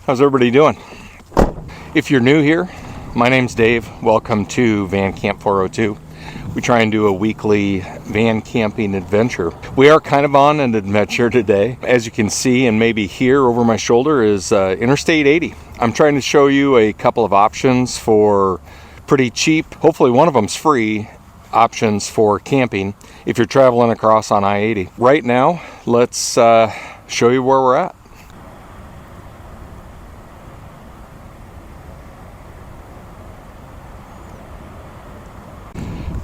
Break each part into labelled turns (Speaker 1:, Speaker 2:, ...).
Speaker 1: How's everybody doing? If you're new here, my name's Dave. Welcome to Van Camp 402. We try and do a weekly van camping adventure. We are kind of on an adventure today. As you can see and maybe hear over my shoulder is Interstate 80. I'm trying to show you a couple of options for pretty cheap, hopefully one of them's free, options for camping if you're traveling across on I-80. Right now, let's show you where we're at.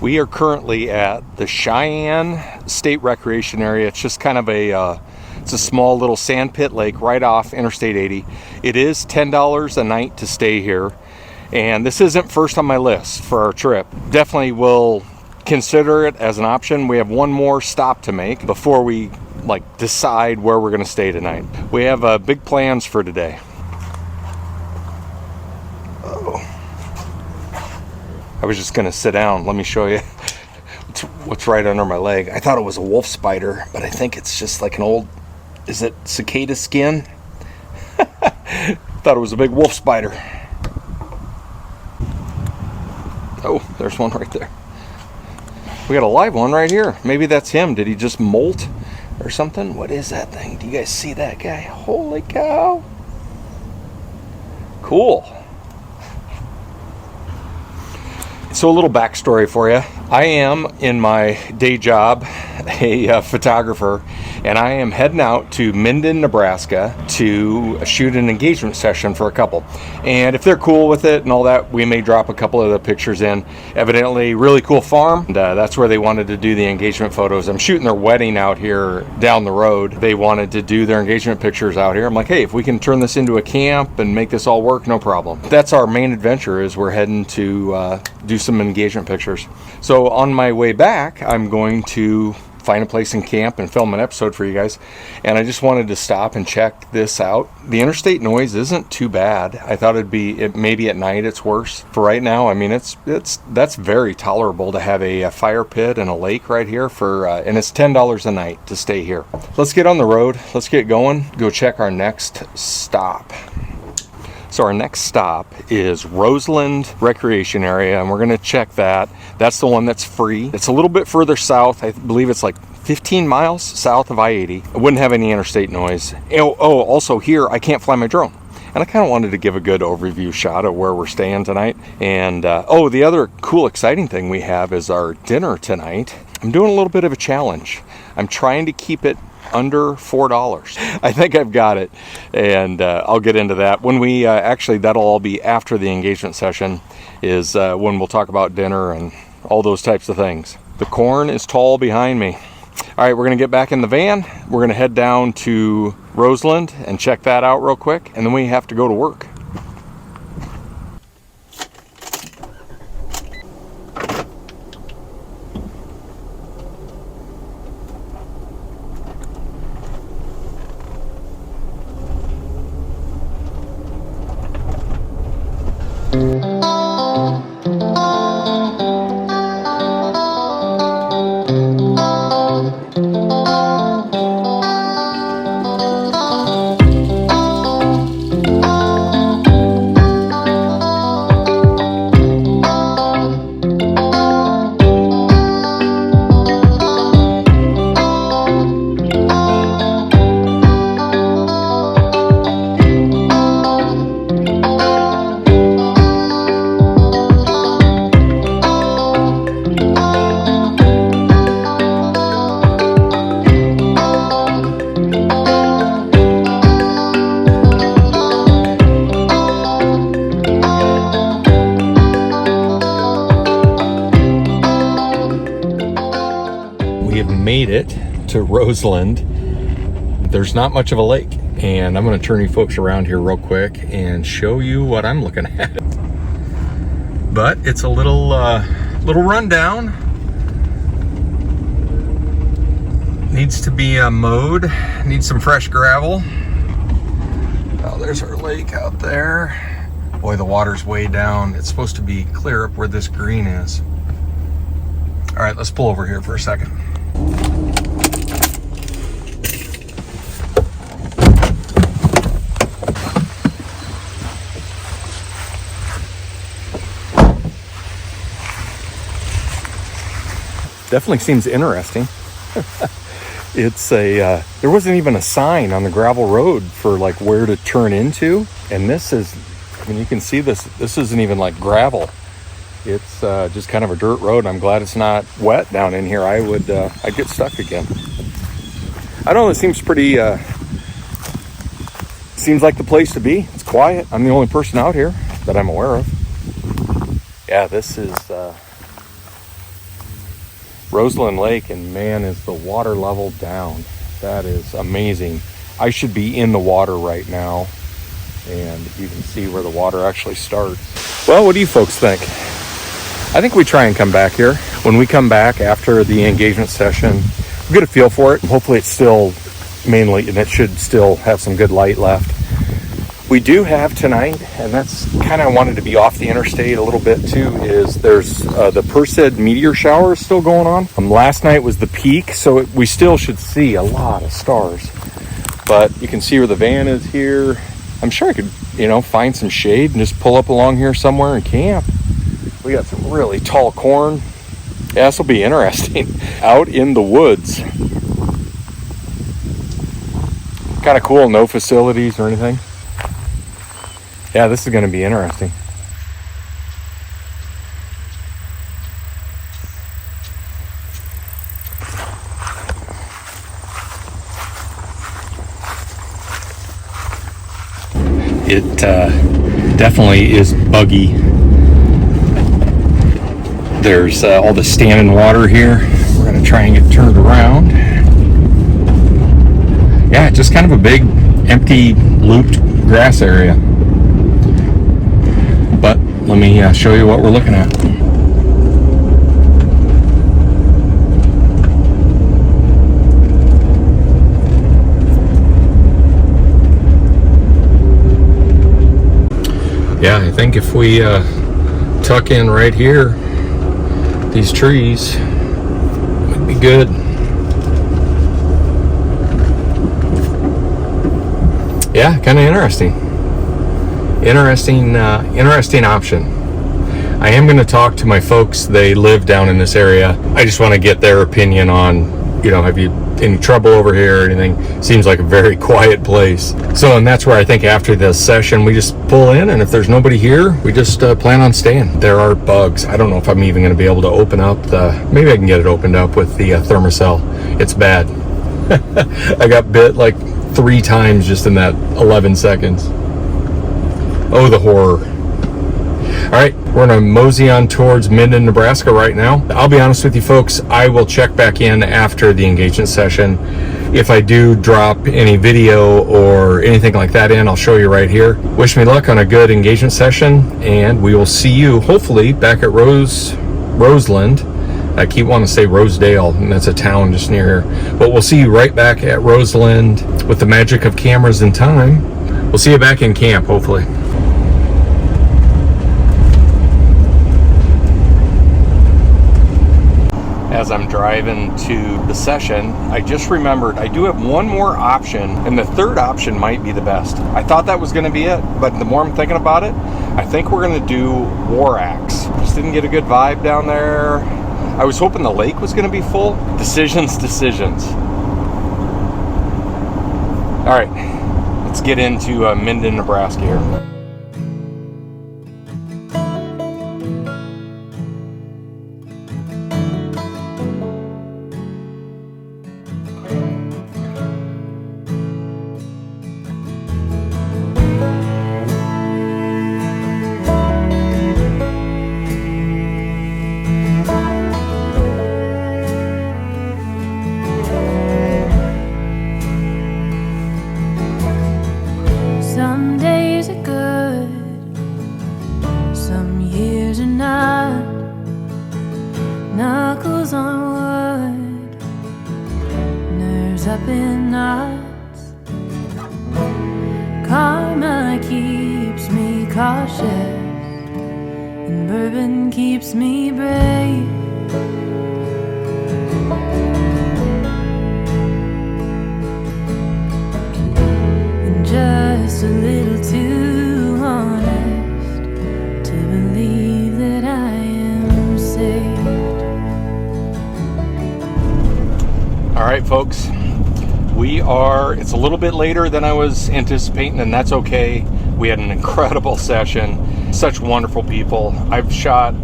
Speaker 1: We are currently at the Cheyenne State Recreation Area. It's just kind of it's a small little sand pit lake right off Interstate 80. It is $10 a night to stay here. And this isn't first on my list for our trip. Definitely will consider it as an option. We have one more stop to make before we decide where we're gonna stay tonight. We have big plans for today. I was just gonna sit down. Let me show you what's right under my leg. I thought it was a wolf spider, but I think it's just like an old, is it cicada skin? Thought it was a big wolf spider. Oh, there's one right there. We got a live one right here. Maybe that's him. Did he just molt or something? What is that thing? Do you guys see that guy? Holy cow. Cool. So a little backstory for you. I am, in my day job, a photographer, and I am heading out to Minden, Nebraska to shoot an engagement session for a couple. And if they're cool with it and all that, we may drop a couple of the pictures in. Evidently, really cool farm. And, that's where they wanted to do the engagement photos. I'm shooting their wedding out here down the road. They wanted to do their engagement pictures out here. I'm like, hey, if we can turn this into a camp and make this all work, no problem. That's our main adventure, is we're heading to do some engagement pictures. So on my way back, I'm going to find a place and camp and film an episode for you guys. And I just wanted to stop and check this out. The interstate noise isn't too bad. I thought maybe at night it's worse. For right now, I mean, that's very tolerable to have a fire pit and a lake right here and it's $10 a night to stay here. Let's get on the road. Let's get going. Go check our next stop. So our next stop is Rosland Recreation Area, and we're gonna check that. That's the one that's free. It's a little bit further south. I believe it's like 15 miles south of I-80. It wouldn't have any interstate noise. Oh, also here, I can't fly my drone. And I kind of wanted to give a good overview shot of where we're staying tonight. And the other cool, exciting thing we have is our dinner tonight. I'm doing a little bit of a challenge. I'm trying to keep it under $4. I think I've got it, and I'll get into that when we that'll all be after the engagement session, is when we'll talk about dinner and all those types of things. The corn is tall behind me. All right, we're gonna get back in the van. We're gonna head down to Rosland and check that out real quick, and then we have to go to work. Made it to Rosland. There's not much of a lake, and I'm going to turn you folks around here real quick and show you what I'm looking at. But it's a little rundown. Needs to be mowed. Needs some fresh gravel. Oh, there's our lake out there. Boy, the water's way down. It's supposed to be clear up where this green is. All right, let's pull over here for a second. Definitely seems interesting. It's a, there wasn't even a sign on the gravel road for like where to turn into. And this is, I mean, you can see this isn't even like gravel. It's just kind of a dirt road. I'm glad it's not wet down in here. I'd get stuck again. I don't know, it seems pretty, seems like the place to be. It's quiet. I'm the only person out here that I'm aware of. Yeah, this is Rosland Lake, and man, is the water level down. That is amazing. I should be in the water right now, and you can see where the water actually starts. Well, what do you folks think? I think we try and come back here. When we come back after the engagement session, we'll get a feel for it. Hopefully it's still mainly, and it should still have some good light left. We do have tonight, and that's kind of wanted to be off the interstate a little bit too, is there's the Perseid meteor shower is still going on. Last night was the peak, so we still should see a lot of stars. But you can see where the van is here. I'm sure I could, find some shade and just pull up along here somewhere and camp. We got some really tall corn. Yeah, this will be interesting. Out in the woods. Kind of cool, no facilities or anything. Yeah, this is going to be interesting. It definitely is buggy. There's all the standing water here. We're going to try and get turned around. Yeah, just kind of a big, empty, looped grass area. But let me show you what we're looking at. Yeah, I think if we tuck in right here, these trees would be good. Yeah, kind of interesting. Interesting option. I am going to talk to my folks. They live down in this area. I just want to get their opinion on, have you any trouble over here or anything? Seems like a very quiet place. So, and that's where I think after this session, we just pull in, and if there's nobody here, we just plan on staying. There are bugs. I don't know if I'm even going to be able to open up maybe I can get it opened up with the thermocell. It's bad. I got bit like 3 times just in that 11 seconds. Oh, the horror. All right, we're gonna mosey on towards Minden, Nebraska right now. I'll be honest with you folks, I will check back in after the engagement session. If I do drop any video or anything like that in, I'll show you right here. Wish me luck on a good engagement session, and we will see you hopefully back at Rosland. I keep wanting to say Rosedale, and that's a town just near here. But we'll see you right back at Rosland with the magic of cameras and time. We'll see you back in camp, hopefully. As I'm driving to the session, I just remembered I do have one more option, and the third option might be the best. I thought that was going to be it, but the more I'm thinking about it, I think we're going to do War Axe. Just didn't get a good vibe down there. I was hoping the lake was going to be full. Decisions. All right, let's get into Minden, Nebraska here.
Speaker 2: Some days are good, some years are not. Knuckles on wood, nerves up in knots. Karma keeps me cautious, and bourbon keeps me brave. Just a little too honest to believe that I am saved.
Speaker 1: folks. It's a little bit later than I was anticipating, and that's okay. We had an incredible session. Such wonderful people. I've shot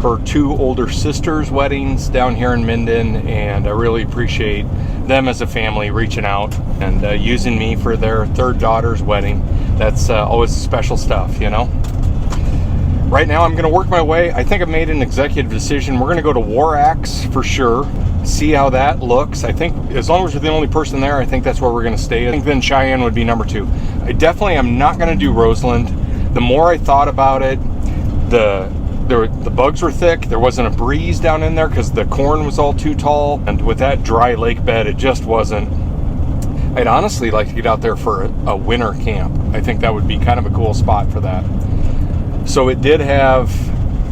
Speaker 1: her 2 older sisters' weddings down here in Minden, and I really appreciate them as a family reaching out and using me for their 3rd daughter's wedding. That's always special stuff, you know. Right now I'm going to work my way. I think I've made an executive decision. We're going to go to War Axe for sure. See how that looks. I think as long as we're the only person there, I think that's where we're going to stay. I think then Cheyenne would be number 2. I definitely am not going to do Rosland. The more I thought about it, the bugs were thick. There wasn't a breeze down in there because the corn was all too tall. And with that dry lake bed, it just wasn't. I'd honestly like to get out there for a winter camp. I think that would be kind of a cool spot for that. So it did have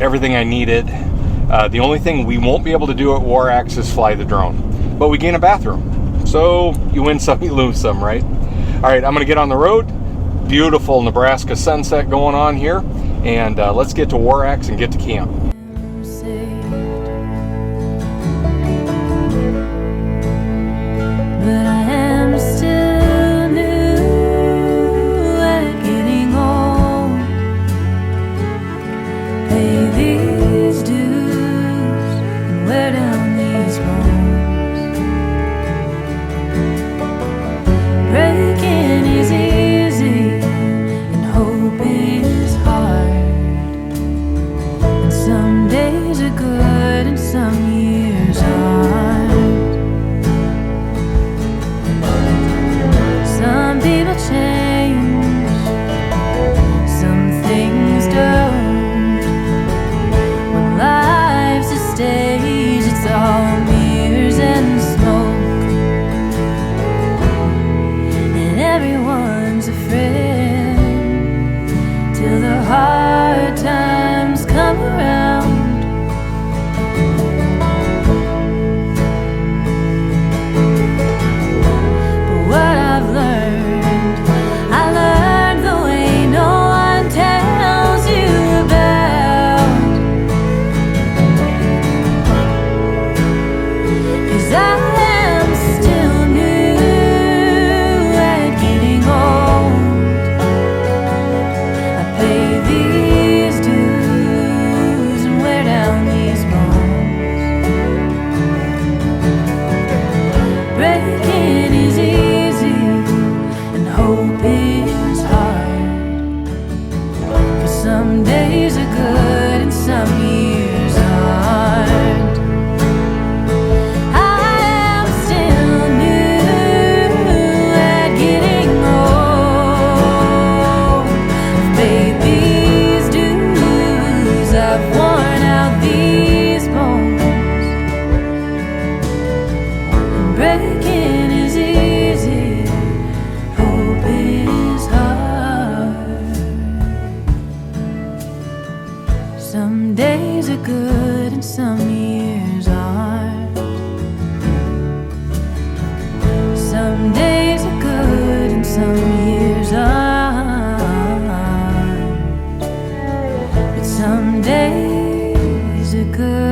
Speaker 1: everything I needed. The only thing we won't be able to do at War Axe is fly the drone. But we gain a bathroom. So you win some, you lose some, right? All right, I'm going to get on the road. Beautiful Nebraska sunset going on here. And let's get to War Axe and get to camp.
Speaker 2: But I am still new at getting old. Pay these dues and wear down these bones. Breaking is easy and hope is hard. And some days are good and some years aren't. Some people change, some things don't. When life's a stage, it's all mirrors and smoke. And everyone's a friend till the hard times come around. But what I've learned, I learned the way no one tells you about. 'Cause I am still new at getting old. I pay these dues and wear down these bones. Breaking is easy and hope is hard. 'Cause some days are good and some years aren't. I am still new at getting old. I've paid these dues, I've worn out these bones. And breaking is easy, hope is hard. Some days are good and some years aren't. Some days are good and some years aren't. But some days are good.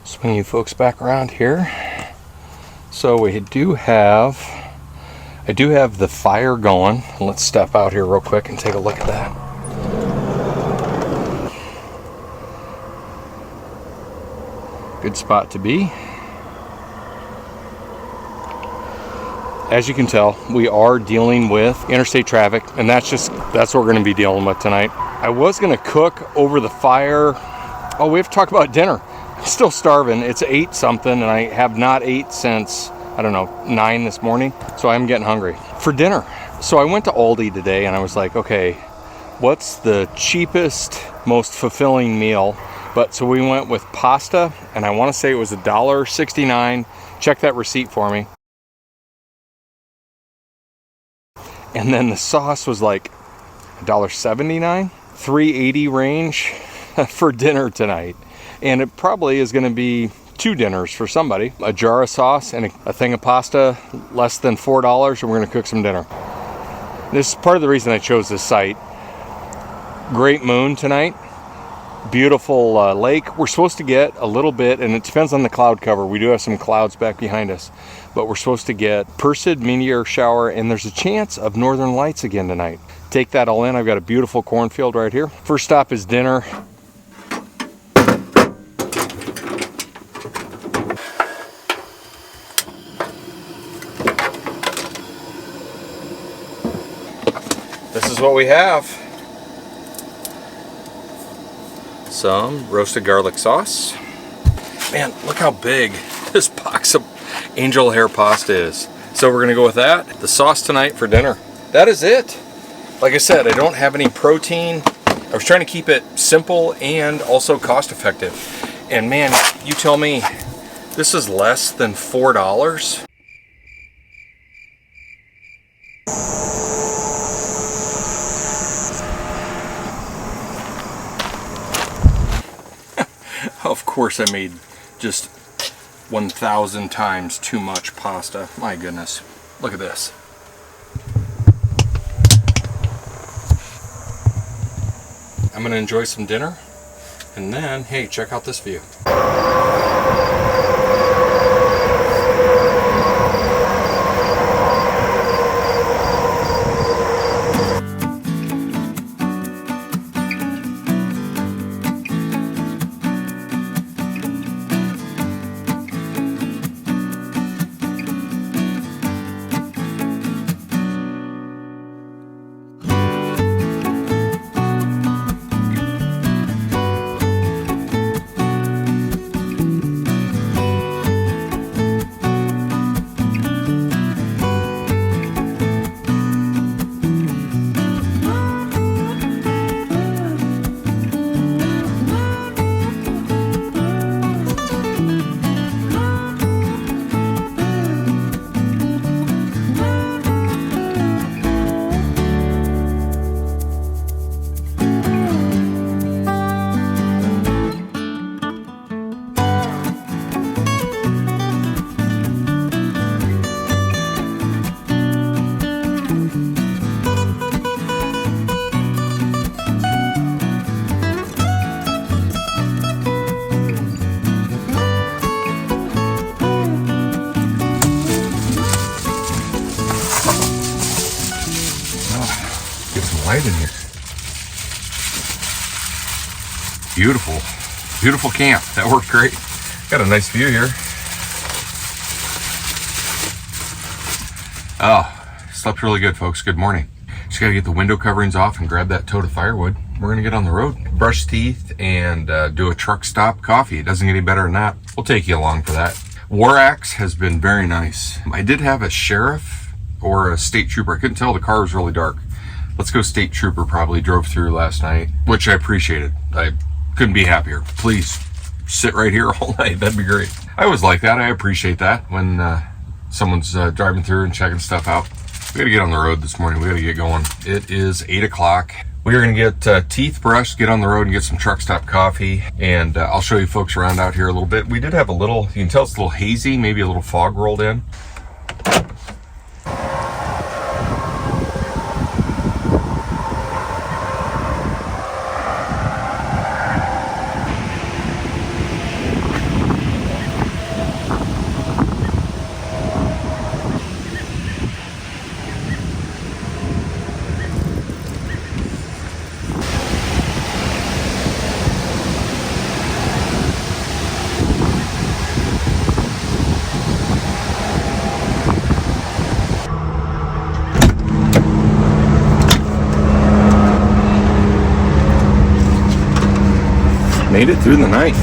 Speaker 1: Swing you folks back around here. So I do have the fire going. Let's step out here real quick and take a look at that. Good spot to be. As you can tell, we are dealing with interstate traffic, and that's what we're going to be dealing with tonight. I was going to cook over the fire. Oh, we have to talk about dinner. I'm still starving. It's 8 something, and I have not ate since, I don't know, 9 this morning. So I'm getting hungry for dinner. So I went to Aldi today, and I was like, okay, what's the cheapest, most fulfilling meal? So we went with pasta, and I want to say it was $1.69. Check that receipt for me. And then the sauce was like $1.79, $3.80 range for dinner tonight. And it probably is going to be 2 dinners for somebody. A jar of sauce and a thing of pasta, less than $4, and we're going to cook some dinner. This is part of the reason I chose this site. Great moon tonight. Beautiful lake. We're supposed to get a little bit, and it depends on the cloud cover. We do have some clouds back behind us, but we're supposed to get Perseid meteor shower, and there's a chance of northern lights again tonight. Take that all in. I've got a beautiful cornfield right here. First stop is dinner. This is what we have. Some roasted garlic sauce. Man, look how big this box of angel hair pasta is. So we're gonna go with that. The sauce tonight for dinner. That is it. Like I said, I don't have any protein. I was trying to keep it simple and also cost effective. And man, you tell me, this is less than $4. Of course I made just 1,000 times too much pasta. My goodness. Look at this. I'm going to enjoy some dinner, and then, hey, check out this view. Light in here. Beautiful, beautiful camp. That worked great. Got a nice view here. Oh, slept really good, folks. Good morning. Just gotta get the window coverings off and grab that tote of firewood. We're gonna get on the road, brush teeth, and do a truck stop coffee. It doesn't get any better than that. We'll take you along for that. War Axe has been very nice. I did have a sheriff or a state trooper. I couldn't tell, the car was really dark. Let's go state trooper probably drove through last night, which I appreciated. I couldn't be happier. Please sit right here all night. That'd be great. I always like that. I appreciate that when someone's driving through and checking stuff out. We gotta get on the road this morning. We gotta get going. It is 8 o'clock. We are gonna get teeth brushed, get on the road and get some truck stop coffee. And I'll show you folks around out here a little bit. We did have a little, you can tell it's a little hazy, maybe a little fog rolled in. Made it through the night.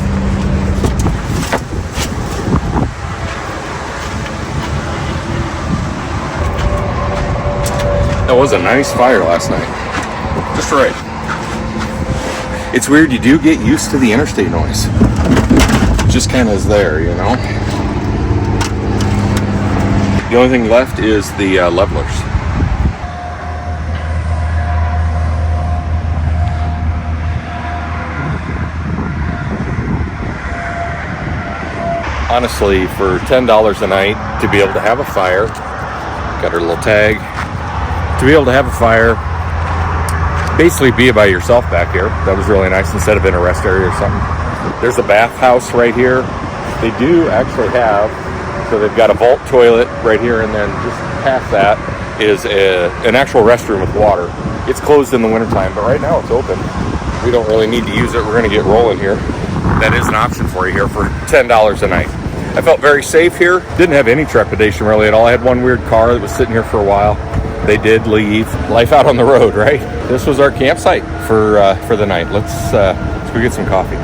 Speaker 1: That was a nice fire last night. Just right. It's weird, you do get used to the interstate noise. It just kind of is there, you know? The only thing left is the levelers. Honestly, for $10 a night to be able to have a fire, got her little tag, to be able to have a fire, basically be by yourself back here. That was really nice instead of in a rest area or something. There's a bathhouse right here. They do actually have, so they've got a vault toilet right here, and then just past that is an actual restroom with water. It's closed in the wintertime, but right now it's open. We don't really need to use it. We're going to get rolling here. That is an option for you here for $10 a night. I felt very safe here. Didn't have any trepidation really at all. I had one weird car that was sitting here for a while. They did leave. Life out on the road, right? This was our campsite for the night. Let's go get some coffee.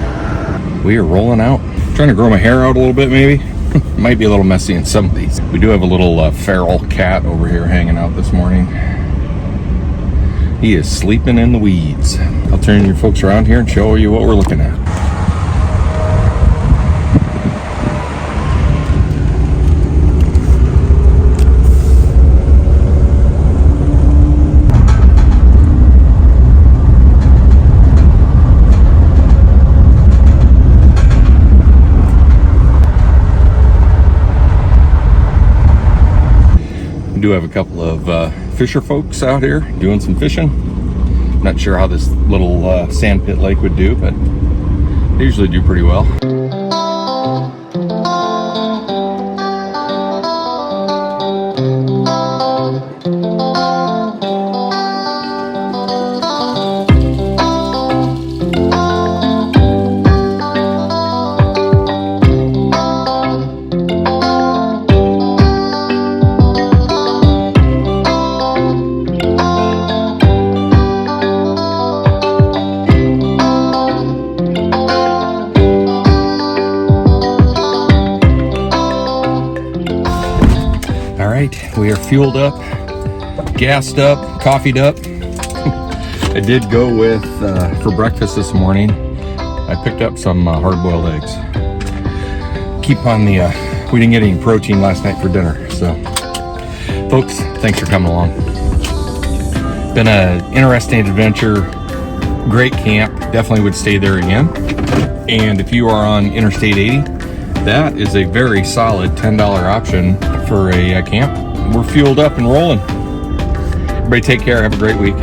Speaker 1: We are rolling out. Trying to grow my hair out a little bit, maybe. Might be a little messy in some of these. We do have a little feral cat over here hanging out this morning. He is sleeping in the weeds. I'll turn your folks around here and show you what we're looking at. We do have a couple of fisher folks out here doing some fishing. Not sure how this little sand pit lake would do, but they usually do pretty well. We are fueled up, gassed up, coffeeed up. I did go with, for breakfast this morning, I picked up some hard-boiled eggs. Keep on the, we didn't get any protein last night for dinner, so. Folks, thanks for coming along. Been an interesting adventure, great camp, definitely would stay there again. And if you are on Interstate 80, that is a very solid $10 option for a camp. We're fueled up and rolling. Everybody take care. Have a great week.